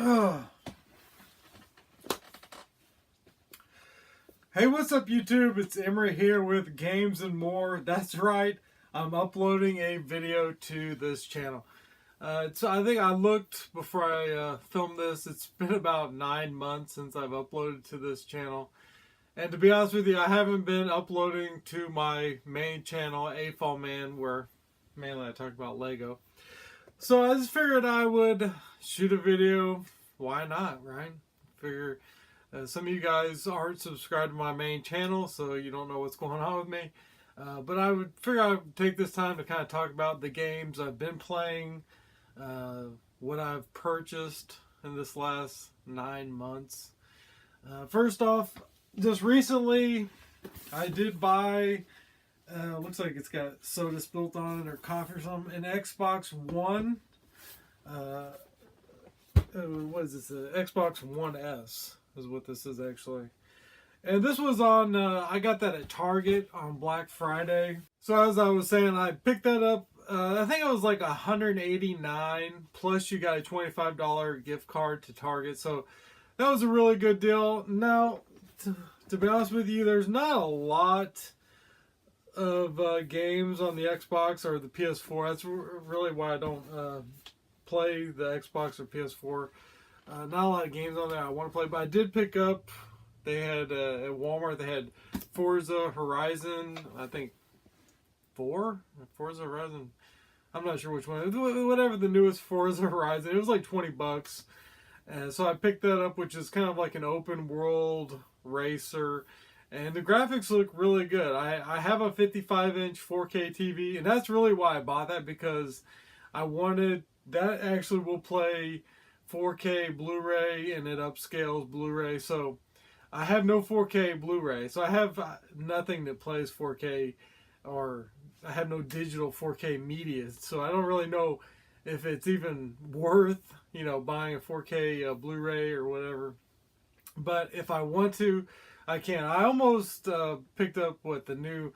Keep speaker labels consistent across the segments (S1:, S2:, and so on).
S1: Hey, what's up YouTube? It's Emery here with Games and More. That's right, I'm uploading a video to this channel. So I think I looked before I filmed this. It's been about 9 months since I've uploaded to this channel. And to be honest with you, I haven't been uploading to my main channel, A-Fall Man, where mainly I talk about Lego. So I just figured I would shoot a video. Why not, right? Figure some of you guys aren't subscribed to my main channel, so you don't know what's going on with me. But I would figure I would take this time to kind of talk about the games I've been playing, what I've purchased in this last 9 months. First off, just recently, I did buy, looks like it's got soda spilt on it or coffee or something, an Xbox One. What is this? Xbox One S is what this is actually. And this was on, I got that at Target on Black Friday. So as I was saying, I picked that up, I think it was like $189, plus you got a $25 gift card to Target. So that was a really good deal. Now, to be honest with you, there's not a lot of games on the Xbox or the PS4. That's really why I don't play the Xbox or PS4. Not a lot of games on there I want to play, but I did pick up, they had at Walmart, they had Forza Horizon, I think Forza Horizon, I'm not sure which one, whatever the newest Forza Horizon, it was like 20 bucks. And so I picked that up, which is kind of like an open world racer, and the graphics look really good. I have a 55-inch 4K TV, and that's really why I bought that, because I wanted, that actually will play 4K Blu-ray, and it upscales Blu-ray. So I have no 4K Blu-ray, so I have nothing that plays 4K, or I have no digital 4K media, so I don't really know if it's even worth, you know, buying a 4K Blu-ray or whatever. But if I want to, I can. I almost picked up the new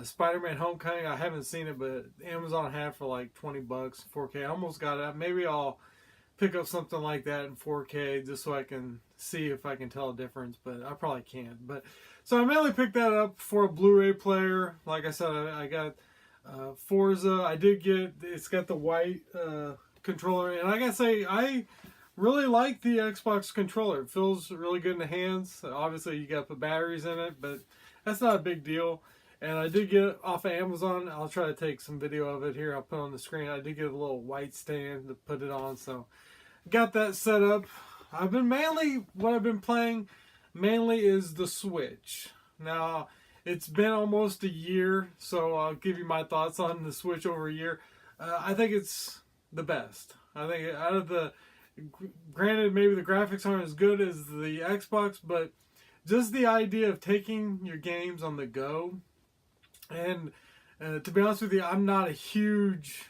S1: Spider-Man Homecoming. I haven't seen it, but Amazon had for like 20 bucks 4K. I almost got it. Maybe I'll pick up something like that in 4K just so I can see if I can tell a difference, but I probably can't. But so I mainly picked that up for a Blu-ray player. Like I said, I got Forza. I did get, it's got the white controller, and I gotta say, I really like the Xbox controller. It feels really good in the hands. Obviously you gotta put batteries in it, but that's not a big deal. And I did get it off of Amazon. I'll try to take some video of it here. I'll put it on the screen. I did get a little white stand to put it on, so got that set up. What I've been playing mainly is the Switch. Now, it's been almost a year, so I'll give you my thoughts on the Switch over a year. I think it's the best. I think out of the, granted maybe the graphics aren't as good as the Xbox, but just the idea of taking your games on the go. And to be honest with you, I'm not a huge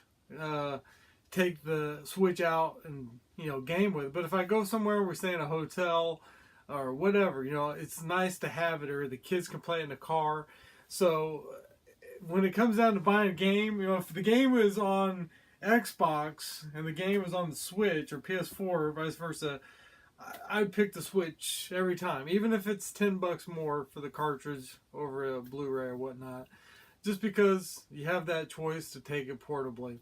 S1: take the Switch out and, you know, game with it. But if I go somewhere, we're staying in a hotel or whatever, you know, it's nice to have it, or the kids can play it in the car. So when it comes down to buying a game, you know, if the game is on Xbox and the game is on the Switch or PS4 or vice versa, I'd pick the Switch every time, even if it's 10 bucks more for the cartridge over a Blu-ray or whatnot, just because you have that choice to take it portably.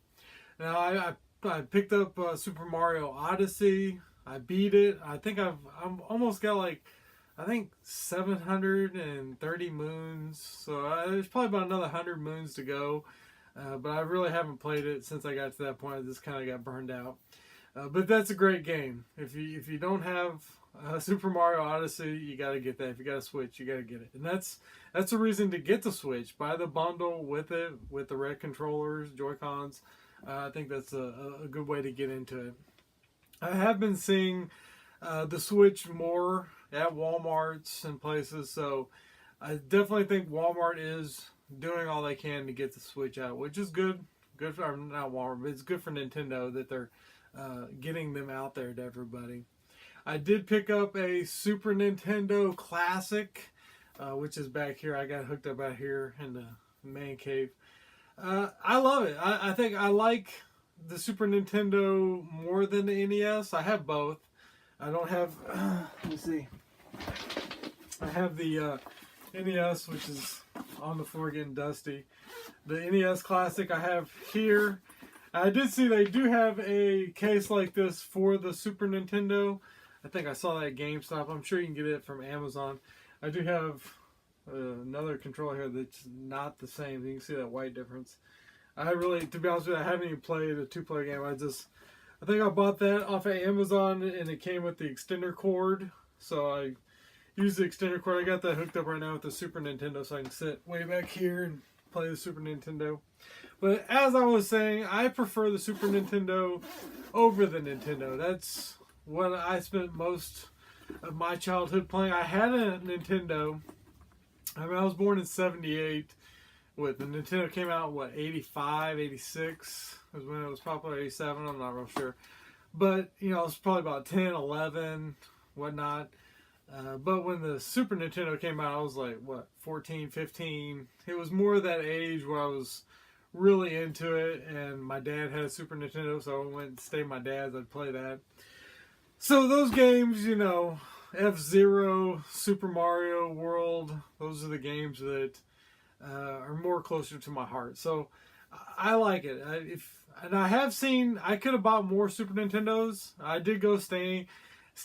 S1: Now, I picked up Super Mario Odyssey. I beat it. I think I'm almost got like, I think 730 moons. So there's probably about another 100 moons to go. But I really haven't played it since I got to that point. I just kind of got burned out. But that's a great game. If you don't have Super Mario Odyssey, you got to get that. If you got a Switch, you got to get it. And that's a reason to get the Switch. Buy the bundle with it, with the red controllers, Joy-Cons. I think that's a good way to get into it. I have been seeing the Switch more at Walmarts and places, so I definitely think Walmart is doing all they can to get the Switch out, which is good. Good for, not Walmart, but it's good for Nintendo that they're getting them out there to everybody. I did pick up a Super Nintendo Classic, which is back here. I got hooked up out here in the man cave. I love it. I think I like the Super Nintendo more than the NES. I have both. I don't have, let me see. I have the NES, which is on the floor getting dusty. The NES Classic I have here. I did see they do have a case like this for the Super Nintendo. I think I saw that at GameStop. I'm sure you can get it from Amazon. I do have another controller here that's not the same. You can see that white difference. I really, to be honest with you, I haven't even played a 2-player game. I think I bought that off of Amazon, and it came with the extender cord. So I used the extender cord. I got that hooked up right now with the Super Nintendo, so I can sit way back here and play the Super Nintendo. But as I was saying, I prefer the Super Nintendo over the Nintendo. That's what I spent most of my childhood playing. I had a Nintendo. I mean, I was born in 78. The Nintendo came out, what, 85, 86 was when it was popular, 87, I'm not real sure. But, you know, it was probably about 10, 11, whatnot. But when the Super Nintendo came out, I was like, what, 14, 15. It was more that age where I was really into it, and my dad had a Super Nintendo, so I went and stayed at my dad's. I'd play that. So those games, you know, F-Zero, Super Mario World, those are the games that are more closer to my heart. So I like it. And I have seen, I could have bought more Super Nintendos. I did go stand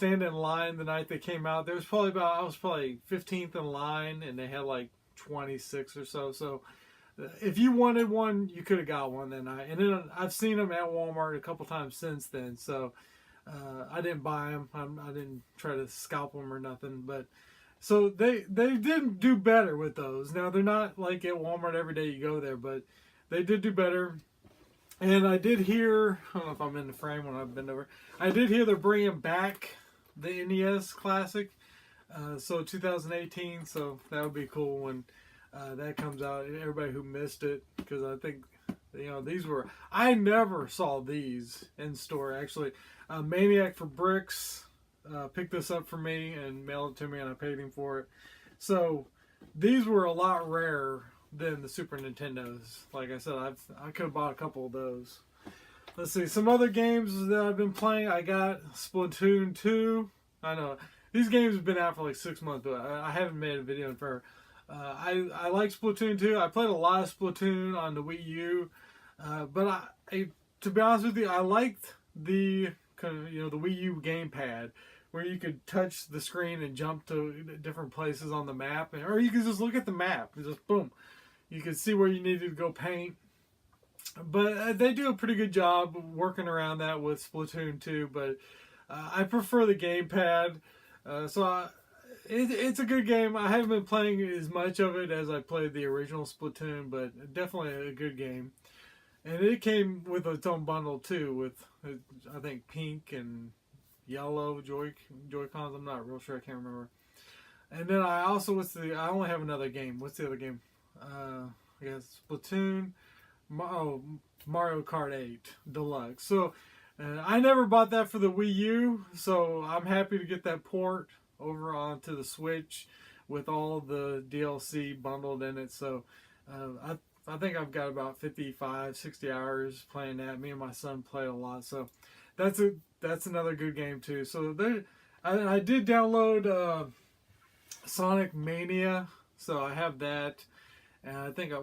S1: in line the night they came out. I was probably 15th in line, and they had like 26 or so. So if you wanted one, you could have got one that night. And then I've seen them at Walmart a couple times since then. So I didn't buy them. I didn't try to scalp them or nothing. But so they did do better with those. Now they're not like at Walmart every day you go there, but they did do better. And I did hear, I don't know if I'm in the frame when I've been over. I did hear they're bringing back the NES Classic. So 2018. So that would be cool when that comes out. Everybody who missed it, because I think, you know, I never saw these in store actually. Maniac for Bricks picked this up for me and mailed it to me, and I paid him for it. So these were a lot rarer than the Super Nintendos. Like I said, I could have bought a couple of those. Let's see, some other games that I've been playing. I got Splatoon 2. I know these games have been out for like 6 months, but I haven't made a video in forever. I like Splatoon 2. I played a lot of Splatoon on the Wii U, but to be honest with you, I liked the the Wii U gamepad, where you could touch the screen and jump to different places on the map, or you could just look at the map and just boom, you could see where you needed to go paint. But they do a pretty good job working around that with Splatoon 2. But I prefer the gamepad, it's a good game. I haven't been playing as much of it as I played the original Splatoon, but definitely a good game. And it came with its own bundle too, with I think pink and yellow Joy-Cons. I'm not real sure. I can't remember. And then I only have another game. What's the other game? I guess Splatoon. Mario Kart 8 Deluxe. So I never bought that for the Wii U, so I'm happy to get that port over onto the Switch with all the DLC bundled in it. So I think I've got about 55, 60 hours playing that. Me and my son play a lot, so that's another good game too. So I did download Sonic Mania, so I have that, and I think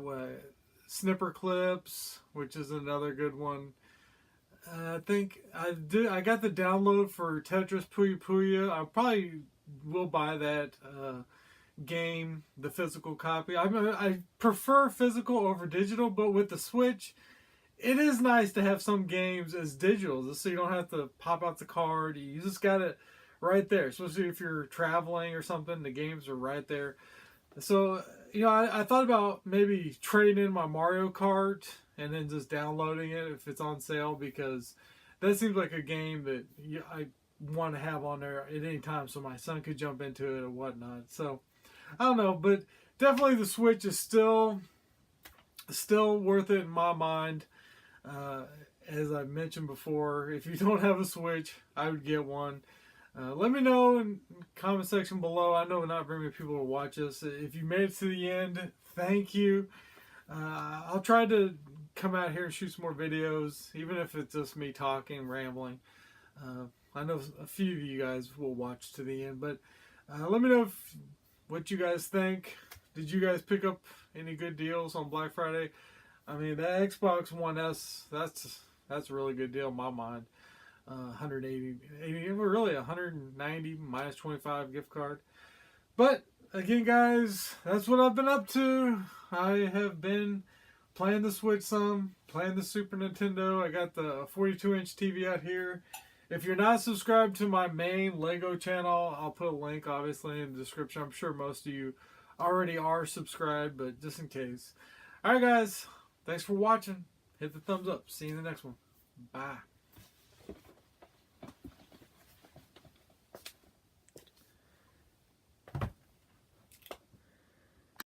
S1: Snipper Clips, which is another good one. I think I got the download for Tetris Puyo Puyo. I probably will buy that game, the physical copy. I prefer physical over digital, but with the Switch, it is nice to have some games as digital, just so you don't have to pop out the card. You just got it right there, especially if you're traveling or something. The games are right there. So, I thought about maybe trading in my Mario Kart and then just downloading it if it's on sale, because that seems like a game that I want to have on there at any time so my son could jump into it or whatnot. So, I don't know, but definitely the Switch is still worth it in my mind. As I mentioned before, if you don't have a Switch, I would get one. Let me know in the comment section below. I know not very many people will watch this. If you made it to the end, thank you. I'll try to come out here and shoot some more videos, even if it's just me talking, rambling. I know a few of you guys will watch to the end, but let me know what you guys think. Did you guys pick up any good deals on Black Friday? I mean, the Xbox One S, that's a really good deal in my mind. 180, really 190 minus 25 gift card. But again, guys, that's what I've been up to. I have been playing the Switch some, playing the Super Nintendo. I got the 42-inch TV out here. If you're not subscribed to my main Lego channel, I'll put a link obviously in the description. I'm sure most of you already are subscribed, but just in case. Alright guys, thanks for watching. Hit the thumbs up. See you in the next one. Bye.